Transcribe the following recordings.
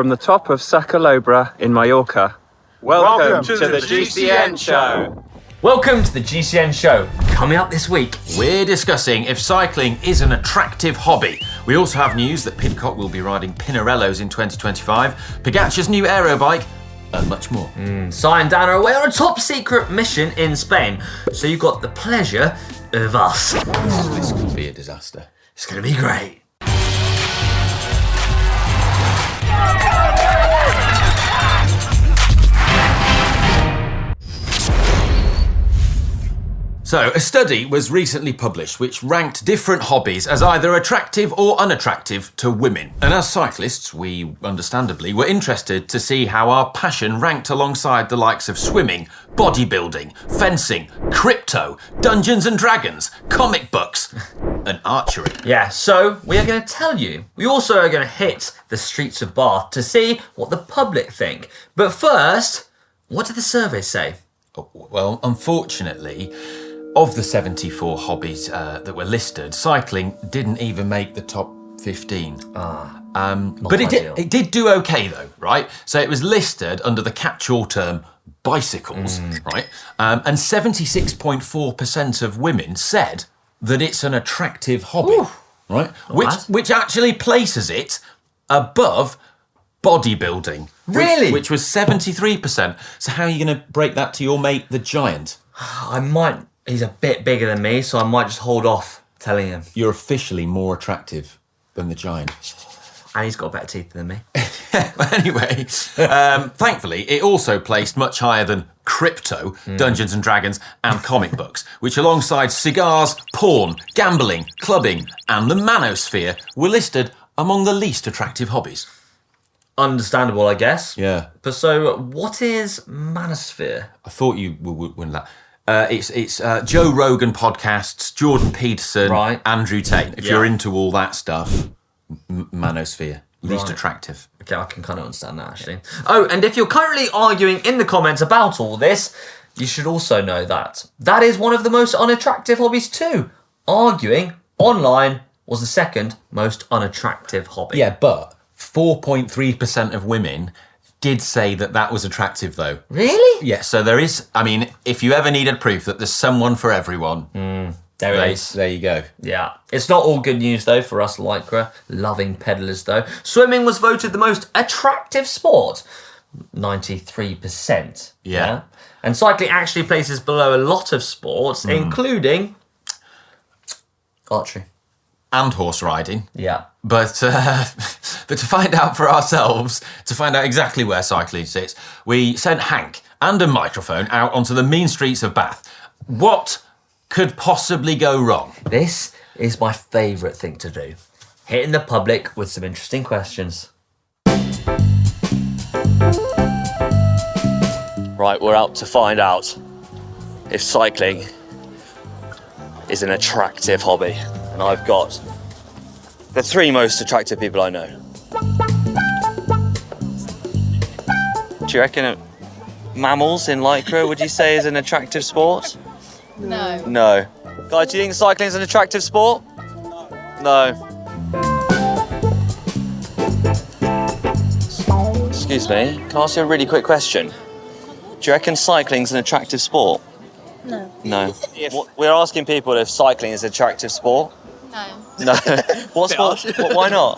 from the top of Sacalobra in Mallorca. Welcome to the GCN Show. Welcome to the GCN Show. Coming up this week, we're discussing if cycling is an attractive hobby. We also have news that Pidcock will be riding Pinarellos in 2025, Pogacar's new aero bike, and much more. Si and Dan are away on a top secret mission in Spain, so you've got the pleasure of us. This could be a disaster. It's going to be great. So, a study was recently published which ranked different hobbies as either attractive or unattractive to women. And as cyclists, we understandably were interested to see how our passion ranked alongside the likes of swimming, bodybuilding, fencing, crypto, Dungeons and Dragons, comic books, and archery. Yeah, so we are going to tell you. We also are going to hit the streets of Bath to see what the public think. But first, what did the survey say? Oh, well, unfortunately, of the 74 hobbies that were listed, cycling didn't even make the top 15. But it did do okay though, right? So it was listed under the catch-all term bicycles, right? And 76.4% of women said that it's an attractive hobby, right? Which actually places it above bodybuilding. Really? Which was 73%. So how are you going to break that to your mate, the Giant? He's a bit bigger than me, so I might just hold off telling him. You're officially more attractive than the Giant. And he's got better teeth than me. Anyway, thankfully, it also placed much higher than crypto, Dungeons and Dragons, and comic books, which alongside cigars, porn, gambling, clubbing, and the manosphere were listed among the least attractive hobbies. Understandable, I guess. Yeah. But so, what is manosphere? I thought you would win that. It's Joe Rogan podcasts, Jordan Peterson, right. Andrew Tate. If you're into all that stuff, manosphere, least attractive. Okay, I can kind of understand that, actually. Oh, and if you're currently arguing in the comments about all this, you should also know that that is one of the most unattractive hobbies too. Arguing online was the second most unattractive hobby. Yeah, but 4.3% of women did say that was attractive, though. Really? Yeah, so there is, I mean, if you ever needed proof that there's someone for everyone, there is. There you go. Yeah. It's not all good news, though, for us Lycra-loving peddlers, though. Swimming was voted the most attractive sport. 93%. Yeah. And cycling actually places below a lot of sports, including archery. And horse riding. Yeah. But to find out for ourselves, to find out exactly where cycling sits, we sent Hank and a microphone out onto the mean streets of Bath. What could possibly go wrong? This is my favourite thing to do. Hitting the public with some interesting questions. Right, we're out to find out if cycling is an attractive hobby. And I've got the three most attractive people I know. Do you reckon mammals in Lycra, would you say, is an attractive sport? No. No. Guys, do you think cycling is an attractive sport? No. Excuse me, can I ask you a really quick question? Do you reckon cycling's an attractive sport? No. No. We're asking people if cycling is an attractive sport. No. No. What sport? Why not?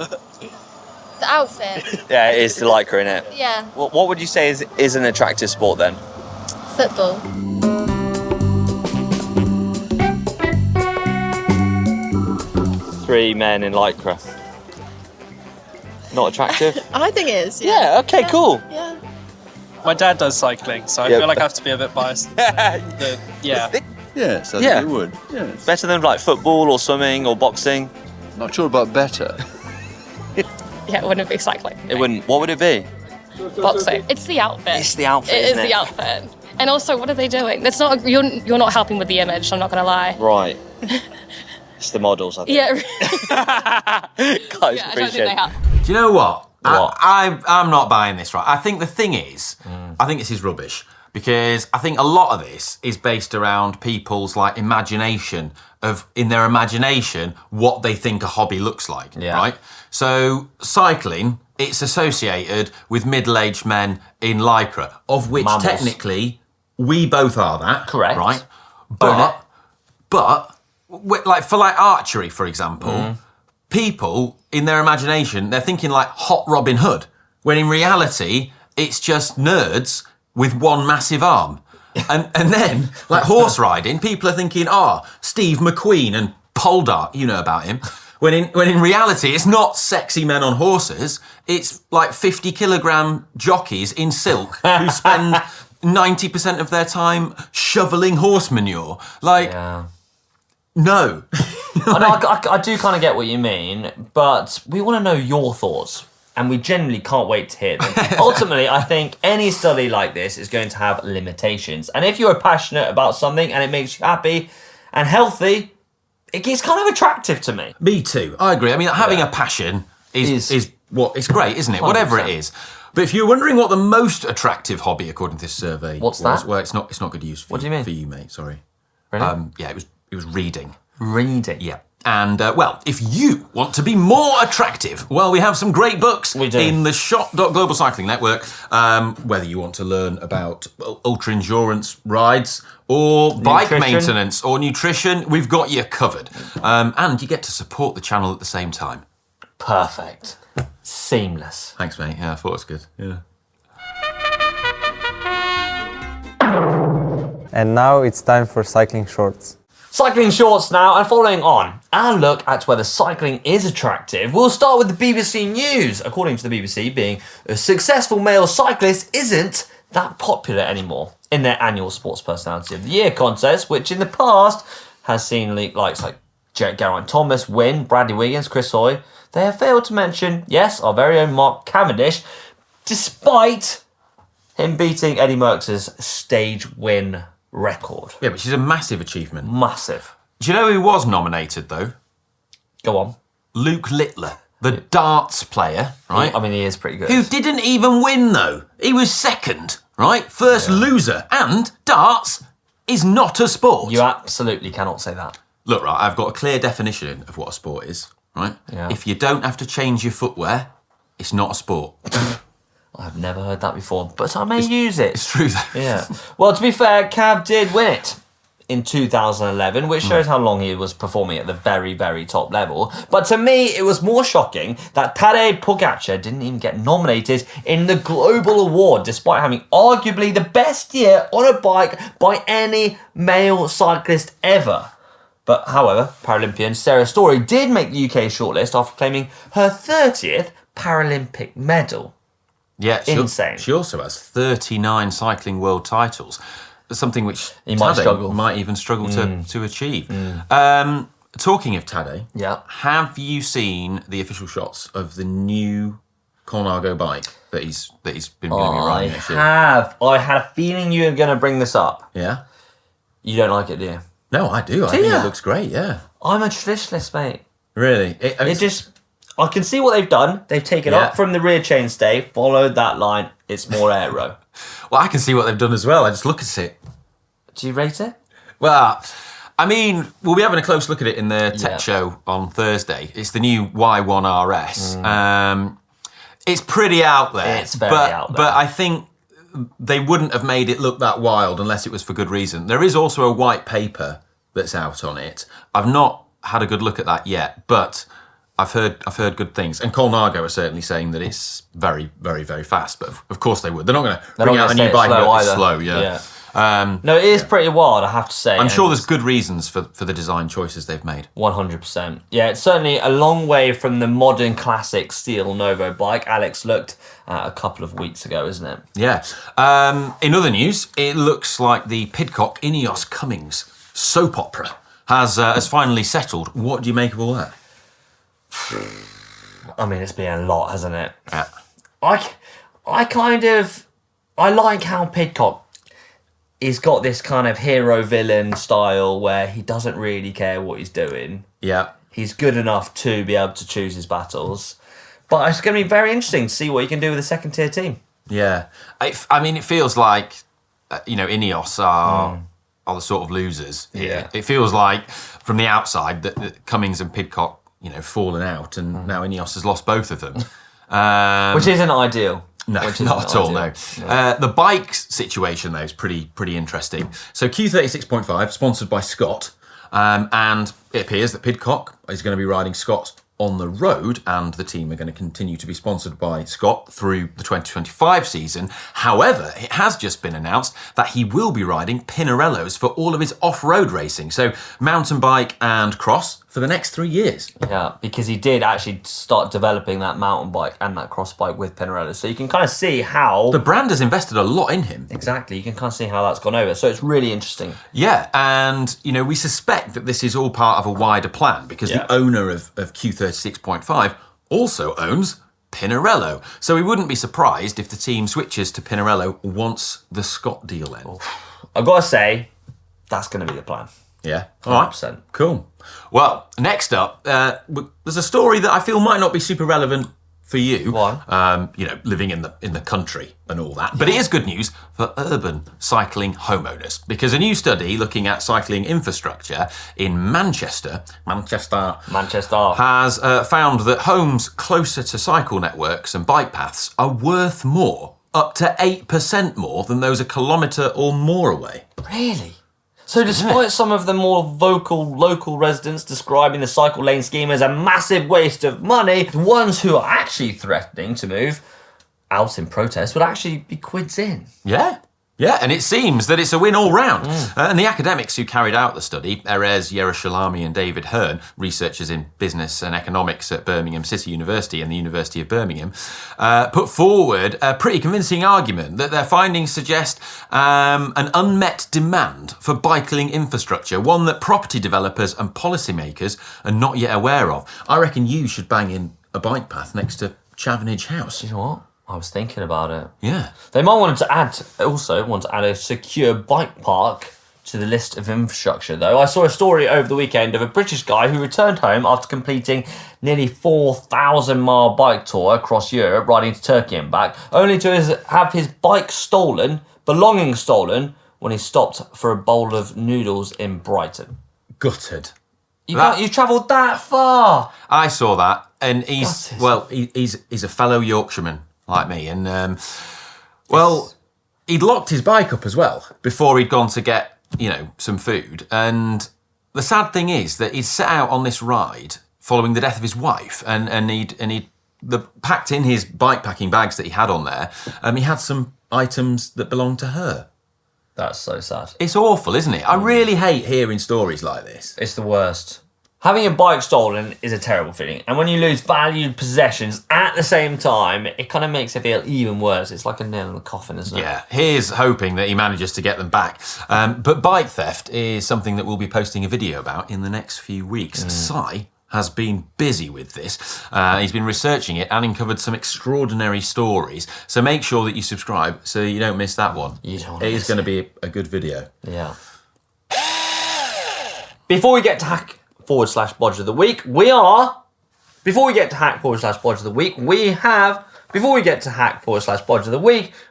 The outfit. Yeah, it is the Lycra, innit? Yeah. What would you say is an attractive sport then? Football. Three men in Lycra. Not attractive? I think it is. Yeah, okay, cool. Yeah. My dad does cycling, so I feel like I have to be a bit biased. Yeah. Yes, I think it would. Yes. Better than like football or swimming or boxing? Not sure about better. Yeah, it wouldn't be cycling. It wouldn't. What would it be? Boxing. It's the outfit. It's the outfit, It is isn't the outfit. And also, what are they doing? That's not. You're not helping with the image. I'm not gonna lie. Right. It's the models, I think. Yeah. Guys, Yeah, I don't appreciate think they it. have. Do you know what? What? I'm not buying this, right? I think the thing is, I think this is rubbish because I think a lot of this is based around people's like imagination of, in their imagination, what they think a hobby looks like, Yeah. right? So cycling it's associated with middle-aged men in lycra, of which Mammals. technically we both are that. Correct. Right? Own it. But like for like archery, for example, people in their imagination, they're thinking like hot Robin Hood, when in reality, it's just nerds with one massive arm. And then, like horse riding, people are thinking, Steve McQueen and pole dart, you know about him. When in reality, it's not sexy men on horses, it's like 50 kilogram jockeys in silk who spend 90% of their time shoveling horse manure. Like, no. I do kind of get what you mean, but we want to know your thoughts. And we genuinely can't wait to hear them. Ultimately, I think any study like this is going to have limitations. And if you're passionate about something and it makes you happy and healthy, it's kind of attractive to me. Me too. I agree. I mean, having a passion is what it's great, isn't it? 100%. Whatever it is. But if you're wondering what the most attractive hobby, according to this survey, what's that? Well, it's not good use. What do you mean? For you, mate. Sorry. Really? It was reading. Reading. Yeah. And, if you want to be more attractive, well, we have some great books in the Shop.Global Cycling Network. Whether you want to learn about ultra-endurance rides or bike maintenance or nutrition, we've got you covered. And you get to support the channel at the same time. Perfect. Seamless. Thanks, mate. Yeah, I thought it was good. Yeah. And now it's time for cycling shorts. Cycling shorts now, and following on our look at whether cycling is attractive, we'll start with the BBC News. According to the BBC, being a successful male cyclist isn't that popular anymore in their annual Sports Personality of the Year contest, which in the past has seen likes like Geraint Thomas win, Bradley Wiggins, Chris Hoy. They have failed to mention, yes, our very own Mark Cavendish, despite him beating Eddie Merckx's stage win record. Yeah, which is a massive achievement. Massive. Do you know who was nominated, though? Go on. Luke Littler, the darts player, right? I mean, he is pretty good. Who didn't even win, though. He was second, right? First loser. And darts is not a sport. You absolutely cannot say that. Look, right, I've got a clear definition of what a sport is, right? Yeah. If you don't have to change your footwear, it's not a sport. I've never heard that before, but I may use it. It's true, though. Yeah. Well, to be fair, Cav did win it in 2011, which shows how long he was performing at the very, very top level. But to me, it was more shocking that Tadej Pogačar didn't even get nominated in the global award, despite having arguably the best year on a bike by any male cyclist ever. But however, Paralympian Sarah Story did make the UK shortlist after claiming her 30th Paralympic medal. Yeah, insane. She also has 39 cycling world titles. Something which he might even struggle to achieve. Talking of Tadej, have you seen the official shots of the new Colnago bike that he's been going to be riding this year? I had a feeling you were going to bring this up. Yeah? You don't like it, do you? No, I do. I think it looks great, yeah. I'm a traditionalist, mate. Really? I can see what they've done. They've taken up from the rear chainstay, followed that line. It's more aero. Well, I can see what they've done as well. I just look at it. Do you rate it? Well, I mean, we'll be having a close look at it in the tech show on Thursday. It's the new Y1RS. It's pretty out there. It's very out there. But I think they wouldn't have made it look that wild unless it was for good reason. There is also a white paper that's out on it. I've not had a good look at that yet, but I've heard good things. And Colnago are certainly saying that it's very, very, very fast. But of course they would. They're not going to bring out a new bike that's slow. Yeah. No, it is pretty wild, I have to say. I'm sure there's good reasons for the design choices they've made. 100%. Yeah, it's certainly a long way from the modern classic steel Novo bike Alex looked at a couple of weeks ago, isn't it? Yeah. In other news, it looks like the Pidcock INEOS Cummings soap opera has finally settled. What do you make of all that? I mean, it's been a lot, hasn't it? Yeah. I like how Pidcock, he's got this kind of hero-villain style where he doesn't really care what he's doing. Yeah. He's good enough to be able to choose his battles. But it's going to be very interesting to see what he can do with a second-tier team. Yeah. I mean, it feels like, INEOS are the sort of losers here. Yeah. It feels like, from the outside, that Cummings and Pidcock, fallen out, and now INEOS has lost both of them. Which isn't ideal. No, not at all, no. The bikes situation, though, is pretty interesting. So Q36.5, sponsored by Scott, and it appears that Pidcock is going to be riding Scott on the road, and the team are going to continue to be sponsored by Scott through the 2025 season. However, it has just been announced that he will be riding Pinarellos for all of his off-road racing, so mountain bike and cross for the next 3 years. Yeah, because he did actually start developing that mountain bike and that cross bike with Pinarello, so you can kind of see how... The brand has invested a lot in him. Exactly, you can kind of see how that's gone over, so it's really interesting. Yeah, and, you know, we suspect that this is all part of a wider plan, because the owner of Q36.5 also owns Pinarello. So we wouldn't be surprised if the team switches to Pinarello once the Scott deal ends. I've got to say, that's going to be the plan. Yeah, all right, 100%. Cool. Well, next up, there's a story that I feel might not be super relevant for you. Why? You know, living in the country and all that. But it is good news for urban cycling homeowners, because a new study looking at cycling infrastructure in Manchester has found that homes closer to cycle networks and bike paths are worth more, up to 8% more than those a kilometre or more away. Really? So despite some of the more vocal local residents describing the cycle lane scheme as a massive waste of money, the ones who are actually threatening to move out in protest would actually be quids in. Yeah. Yeah, and it seems that it's a win all round. And the academics who carried out the study, Erez Yerushalami and David Hearn, researchers in business and economics at Birmingham City University and the University of Birmingham, put forward a pretty convincing argument that their findings suggest an unmet demand for bike-link infrastructure, one that property developers and policymakers are not yet aware of. I reckon you should bang in a bike path next to Chavenage House. You know what? I was thinking about it. Yeah. They might want to add a secure bike park to the list of infrastructure, though. I saw a story over the weekend of a British guy who returned home after completing nearly 4,000-mile bike tour across Europe, riding to Turkey and back, only to have his bike belongings stolen, when he stopped for a bowl of noodles in Brighton. Gutted. You travelled that far. I saw that, and he's a fellow Yorkshireman like me, and he'd locked his bike up as well before he'd gone to get some food. And the sad thing is that he'd set out on this ride following the death of his wife, and he'd packed in his bike packing bags that he had on there. He had some items that belonged to her. That's so sad. It's awful, isn't it? I really hate hearing stories like this. It's the worst. Having your bike stolen is a terrible feeling, and when you lose valued possessions at the same time, it kind of makes it feel even worse. It's like a nail in the coffin, isn't it? Yeah, here's hoping that he manages to get them back. But bike theft is something that we'll be posting a video about in the next few weeks. Si has been busy with this. He's been researching it and uncovered some extraordinary stories. So make sure that you subscribe so you don't miss that one. It is going to be a good video. Yeah. Before we get to hack/bodge of the week,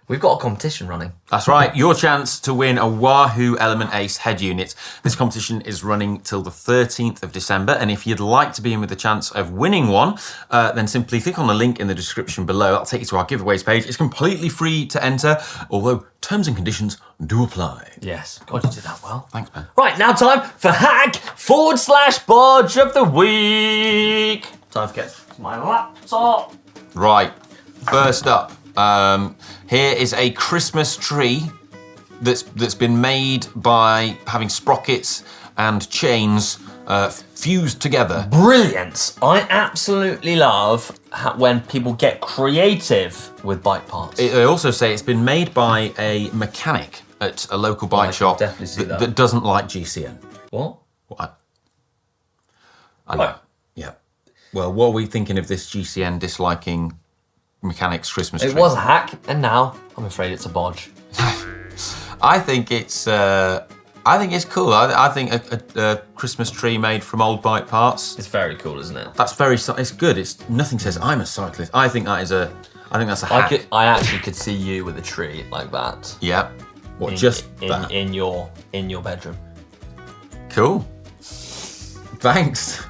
we've got a competition running. That's right, your chance to win a Wahoo Elemnt Ace head unit. This competition is running till the 13th of December, and if you'd like to be in with the chance of winning one, then simply click on the link in the description below. That'll take you to our giveaways page. It's completely free to enter, although terms and conditions do apply. Yes, God, you did that well. Thanks, man. Right, now time for hack/bodge of the week. Time to get my laptop. Right, first up, here is a Christmas tree that's been made by having sprockets and chains fused together. Brilliant. I absolutely love when people get creative with bike parts. They also say it's been made by a mechanic at a local bike shop that doesn't like GCN. What? I know. Right. Yeah. Well, what are we thinking of this GCN disliking mechanic's Christmas tree? It was a hack, and now I'm afraid it's a bodge. I think it's cool. I think a Christmas tree made from old bike parts. It's very cool, isn't it? It's good. It's nothing says I'm a cyclist. I think that's a hack. I actually could see you with a tree like that. Yeah. What? In your bedroom. Cool. Thanks.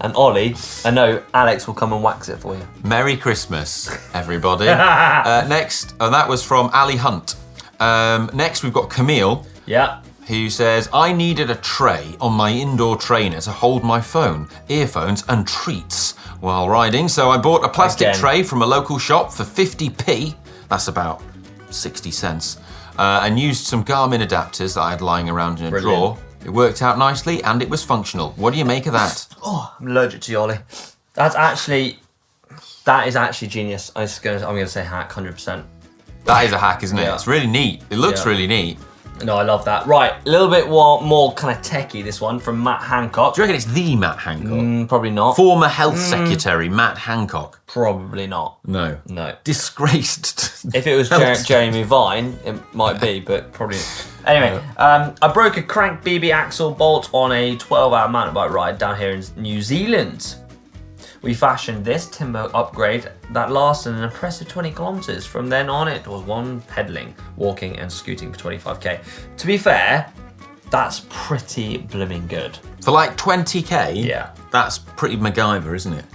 And Ollie, I know Alex will come and wax it for you. Merry Christmas, everybody. Next, that was from Ali Hunt. Next, we've got Camille. Yeah. Who says, I needed a tray on my indoor trainer to hold my phone, earphones and treats while riding, so I bought a plastic tray from a local shop for 50p, that's about 60 cents, and used some Garmin adapters that I had lying around in a drawer. It worked out nicely and it was functional. What do you make of that? Oh, I'm allergic to you, Ollie. That is actually genius. I'm going to say hack, 100%. That is a hack, isn't it? Yeah. It's really neat. It looks really neat. No, I love that. Right, a little bit more kind of techie, this one, from Matt Hancock. Do you reckon it's the Matt Hancock? Probably not. Former Health Secretary Matt Hancock. Probably not. No. No. Disgraced. If it was Jeremy Vine, it might be, but probably not. Anyway, I broke a crank BB axle bolt on a 12-hour mountain bike ride down here in New Zealand. We fashioned this timber upgrade that lasted an impressive 20 kilometers. From then on, it was one pedaling, walking and scooting for 25k. To be fair, that's pretty blooming good. For like 20k? Yeah. That's pretty MacGyver, isn't it?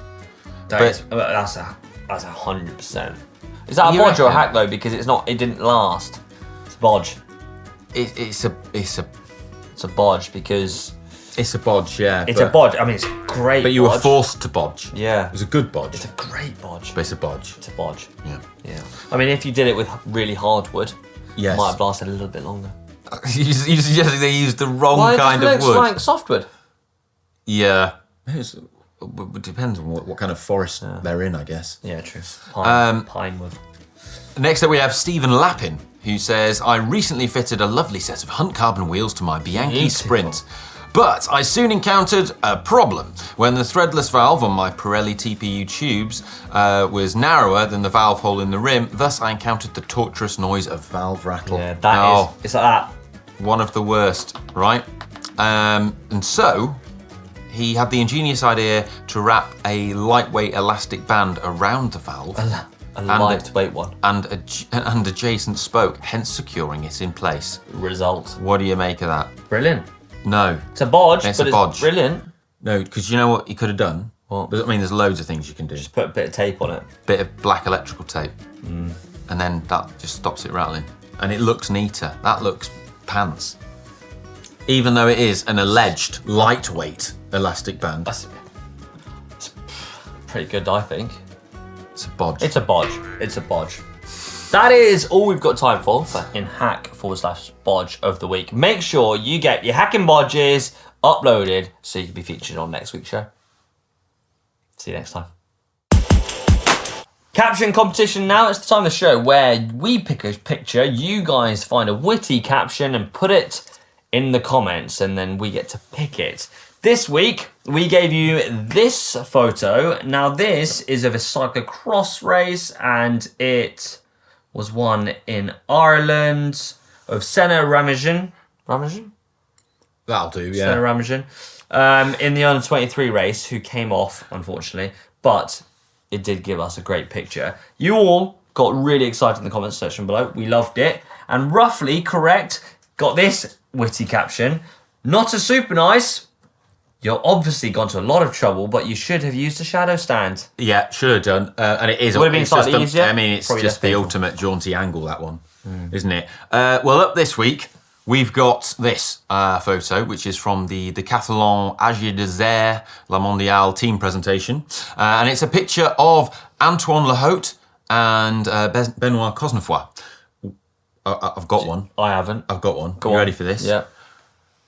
That's 100%. Is that a bodge or a hack though? Because it didn't last. It's a bodge. It's a bodge because... It's a bodge, yeah. It's a bodge. I mean, it's a great But you were forced to bodge. Yeah. It was a good bodge. It's a great bodge. But it's a bodge. It's a bodge. Yeah. Yeah. I mean, if you did it with really hard wood, yes, it might have lasted a little bit longer. You suggested they used the wrong kind of wood. Why does it look like softwood? Yeah. It depends on what kind of forest they're in, I guess. Yeah, true. Pine wood. Next up we have Stephen Lappin, who says, I recently fitted a lovely set of Hunt carbon wheels to my Bianchi Sprint. But I soon encountered a problem when the threadless valve on my Pirelli TPU tubes was narrower than the valve hole in the rim. Thus, I encountered the torturous noise of valve rattle. Yeah, it's like that. One of the worst, right? And so, he had the ingenious idea to wrap a lightweight elastic band around the valve. A lightweight one. And adjacent spoke, hence securing it in place. Result. What do you make of that? Brilliant. No. It's a bodge, it's but a bodge. It's brilliant. No, because you know what he could have done? What? I mean, there's loads of things you can do. Just put a bit of tape on it. Bit of black electrical tape. And then that just stops it rattling. And it looks neater. That looks pants. Even though it is an alleged lightweight elastic band. It's pretty good, I think. It's a bodge. It's a bodge. It's a bodge. That is all we've got time for in hack/bodge of the week. Make sure you get your hacking bodges uploaded so you can be featured on next week's show. See you next time. Caption competition now. It's the time of the show where we pick a picture, you guys find a witty caption and put it in the comments, and then we get to pick it. This week, we gave you this photo. Now, this is of a cyclocross race, and it was won in Ireland of Senna Ramajan. Ramajan? That'll do, yeah. Senna Ramajan. In the under-23 race, who came off, unfortunately, but it did give us a great picture. You all got really excited in the comments section below. We loved it. And roughly correct, got this witty caption. Not a super nice. You're obviously gone to a lot of trouble, but you should have used a shadow stand. Yeah, should have done. And it is. Would have been slightly easier. I mean, it's Probably just the ultimate jaunty angle, that one, isn't it? Well, up this week, we've got this photo, which is from the Decathlon Agir Désert La Mondiale team presentation. And it's a picture of Antoine Lehaute and Benoit Cosnefroy. I've got one. I haven't. I've got one. Go you on. ready for this? Yeah.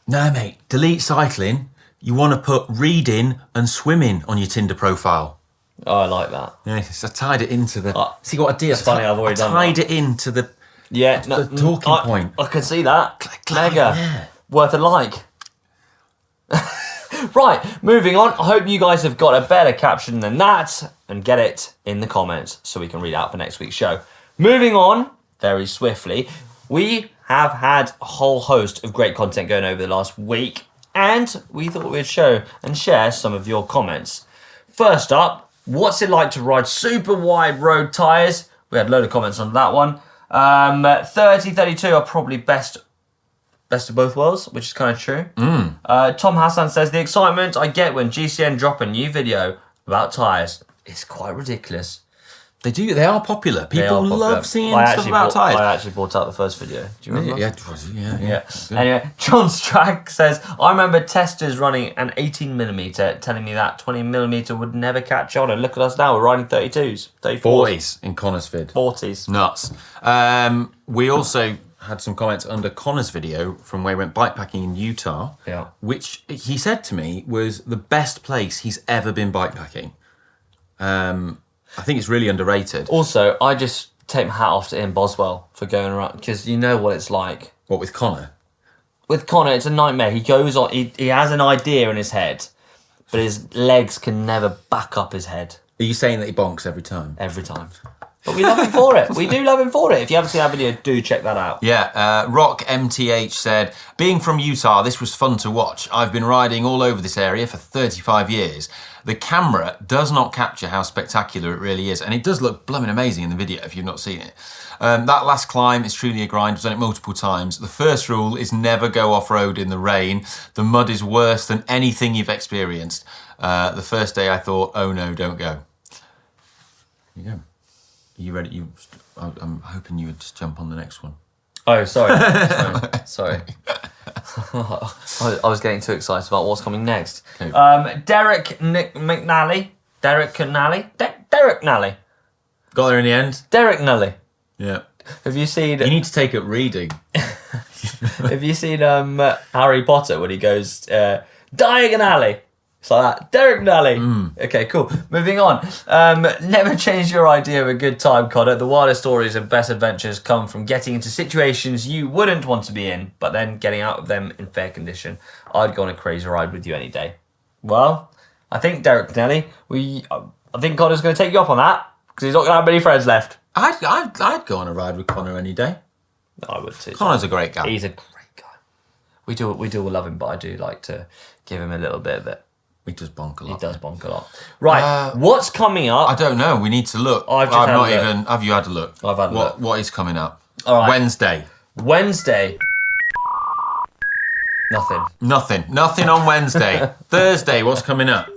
No, mate. Delete cycling. You want to put reading and swimming on your Tinder profile. Oh, I like that. Yes, I tied it into the... See what I did? It's funny, I've already done that. I tied it into the... Yeah, the talking point. I can see that. Mega. Yeah. Worth a like. Right, moving on. I hope you guys have got a better caption than that and get it in the comments so we can read out for next week's show. Moving on very swiftly, we have had a whole host of great content going over the last week, and we thought we'd show and share some of your comments. First up, what's it like to ride super wide road tyres? We had a load of comments on that one. 30, 32 are probably best best of both worlds, which is kind of true. Tom Hassan says, the excitement I get when GCN drop a new video about tyres is quite ridiculous. They are popular. People love seeing stuff about tyres. I actually brought out the first video. Do you remember? Yeah. Anyway, John Strack says, I remember testers running an 18mm telling me that 20mm would never catch on, and look at us now, we're riding 32s, 34s. 40s in Connor's vid. 40s. Nuts. We also had some comments under Connor's video from where he went bikepacking in Utah, which he said to me was the best place he's ever been bikepacking. I think it's really underrated. Also, I just take my hat off to Ian Boswell for going around, because you know what it's like. What, with Connor? With Connor, it's a nightmare. He goes on, he has an idea in his head, but his legs can never back up his head. Are you saying that he bonks every time? Every time. But we love him for it. We do love him for it. If you haven't seen that video, do check that out. Yeah, Rock MTH said, being from Utah, this was fun to watch. I've been riding all over this area for 35 years. The camera does not capture how spectacular it really is, and it does look blooming amazing in the video if you've not seen it. That last climb is truly a grind. I've done it multiple times. The first rule is never go off-road in the rain. The mud is worse than anything you've experienced. The first day I thought, oh no, don't go. There you go. Are you ready? I'm hoping you would just jump on the next one. Oh, sorry. Sorry. I was getting too excited about what's coming next. Okay. Derek McNally. Derek Nally. Got there in the end? Derek Nally. Yeah. Have you seen... You need to take up reading. Have you seen Harry Potter when he goes Diagon Alley? It's like that. Derek Nally. Okay, cool. Moving on. Never change your idea of a good time, Connor. The wildest stories and best adventures come from getting into situations you wouldn't want to be in, but then getting out of them in fair condition. I'd go on a crazy ride with you any day. Well, I think, Derek Nally, I think Connor's going to take you up on that, because he's not going to have many friends left. I'd go on a ride with Connor any day. I would too. Connor's a great guy. He's a great guy. We do love him, but I do like to give him a little bit of it. He does bonk a lot. He does bonk a lot. Right, what's coming up? I don't know. We need to look. I've not even. Have you had a look? I've had a look. What is coming up? All right. Wednesday. Nothing on Wednesday. Thursday. What's coming up?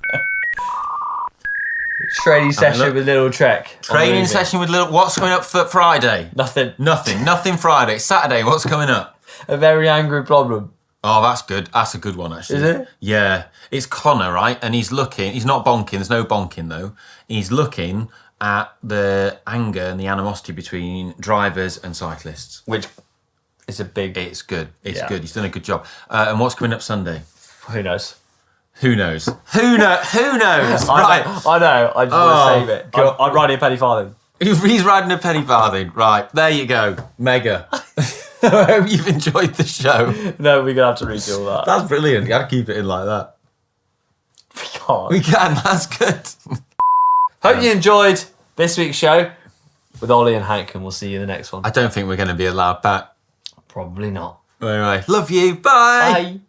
Training session with Little Trek. Training session with Little. What's coming up for Friday? Nothing Friday. Saturday. What's coming up? A very angry problem. Oh, that's good. That's a good one, actually. Is it? Yeah. It's Connor, right? And he's looking. He's not bonking. There's no bonking, though. He's looking at the anger and the animosity between drivers and cyclists. Which is a big... It's good. It's good. He's done a good job. And what's coming up Sunday? Who knows? Who knows? Who knows? Right. I know. I just want to save it. I'm riding a penny farthing. He's riding a penny farthing. Right. There you go. Mega. I hope you've enjoyed the show. No, we're going to have to redo all that. That's brilliant. You got to keep it in like that. We can't. We can. That's good. Hope you enjoyed this week's show with Ollie and Hank, and we'll see you in the next one. I don't think we're going to be allowed back. Probably not. Anyway, love you. Bye. Bye.